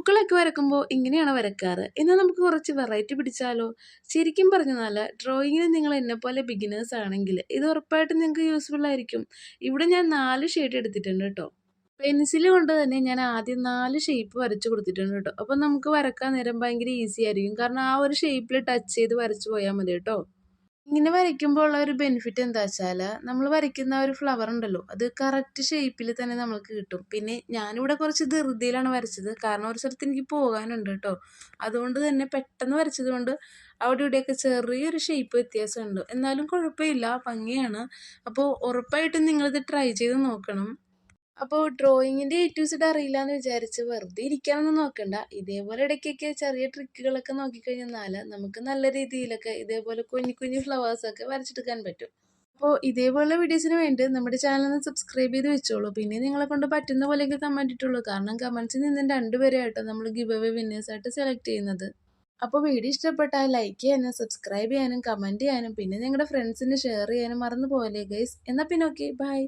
പൂക്കളൊക്കെ വരക്കുമ്പോൾ ഇങ്ങനെയാണ് വരക്കാറ്. എന്നാൽ നമുക്ക് കുറച്ച് വെറൈറ്റി പിടിച്ചാലോ? ശരിക്കും പറഞ്ഞാൽ ഡ്രോയിങ്ങിന് നിങ്ങൾ എന്നെപ്പോലെ ബിഗിനേഴ്സ് ആണെങ്കിൽ ഇത് ഉറപ്പായിട്ടും നിങ്ങൾക്ക് യൂസ്ഫുൾ ആയിരിക്കും. ഇവിടെ ഞാൻ 4 ഷെയ്ഡ് എടുത്തിട്ടുണ്ട് കേട്ടോ. പെൻസിൽ കൊണ്ട് തന്നെ ഞാൻ ആദ്യം 4 ഷേപ്പ് വരച്ചു കൊടുത്തിട്ടുണ്ട് കേട്ടോ. അപ്പോൾ നമുക്ക് വരക്കാൻ നേരം ഭയങ്കര ഈസി ആയിരിക്കും. കാരണം ആ ഒരു ഷേപ്പിൽ ടച്ച് ചെയ്ത് വരച്ചു പോയാൽ മതി കേട്ടോ. ഇങ്ങനെ വരയ്ക്കുമ്പോൾ ഉള്ള ഒരു ബെനിഫിറ്റ് എന്താ വെച്ചാൽ നമ്മൾ വരയ്ക്കുന്ന ആ ഒരു ഫ്ലവർ ഉണ്ടല്ലോ അത് കറക്റ്റ് ഷേപ്പിൽ തന്നെ നമുക്ക് കിട്ടും. പിന്നെ ഞാനിവിടെ കുറച്ച് ധൃതിയിലാണ് വരച്ചത്. കാരണം ഒരു സ്ഥലത്ത് എനിക്ക് പോകാനുണ്ട് കേട്ടോ. അതുകൊണ്ട് തന്നെ പെട്ടെന്ന് വരച്ചത് കൊണ്ട് അവിടെ ഇവിടെയൊക്കെ ചെറിയൊരു ഷേപ്പ് വ്യത്യാസമുണ്ട്. എന്നാലും കുഴപ്പമില്ല, ഭംഗിയാണ്. അപ്പോൾ ഉറപ്പായിട്ടും നിങ്ങളിത് ട്രൈ ചെയ്ത് നോക്കണം. അപ്പോൾ ഡ്രോയിങ്ങിൻ്റെ എ ടു സെഡ് അറിയില്ല എന്ന് വിചാരിച്ച് വെറുതെ ഇരിക്കാനൊന്നും നോക്കണ്ട. ഇതേപോലെ ഇടയ്ക്കൊക്കെ ചെറിയ ട്രിക്കുകളൊക്കെ നോക്കിക്കഴിഞ്ഞാൽ നമുക്ക് നല്ല രീതിയിലൊക്കെ ഇതേപോലെ കുഞ്ഞു കുഞ്ഞു ഫ്ലവേഴ്സൊക്കെ വരച്ചെടുക്കാൻ പറ്റും. അപ്പോൾ ഇതേപോലുള്ള വീഡിയോസിന് വേണ്ടി നമ്മുടെ ചാനൽ ഒന്ന് സബ്സ്ക്രൈബ് ചെയ്ത് വെച്ചോളൂ. പിന്നെ നിങ്ങളെ കൊണ്ട് പറ്റുന്ന പോലെയൊക്കെ കമൻറ്റ് ഇട്ടുള്ളൂ. കാരണം കമൻറ്റ്സിൽ നിന്നും 2 പേരെയായിട്ടോ നമ്മൾ ഗിവ് അവേ വിന്നേഴ്സായിട്ട് സെലക്ട് ചെയ്യുന്നത്. അപ്പോൾ വീഡിയോ ഇഷ്ടപ്പെട്ടാൽ ലൈക്ക് ചെയ്യാനും സബ്സ്ക്രൈബ് ചെയ്യാനും കമൻറ്റ് ചെയ്യാനും പിന്നെ നിങ്ങളുടെ ഫ്രണ്ട്സിന് ഷെയർ ചെയ്യാനും മറന്നു പോകല്ലേ ഗൈസ്. എന്നാൽ പിന്നെ ഓക്കെ, ബൈ.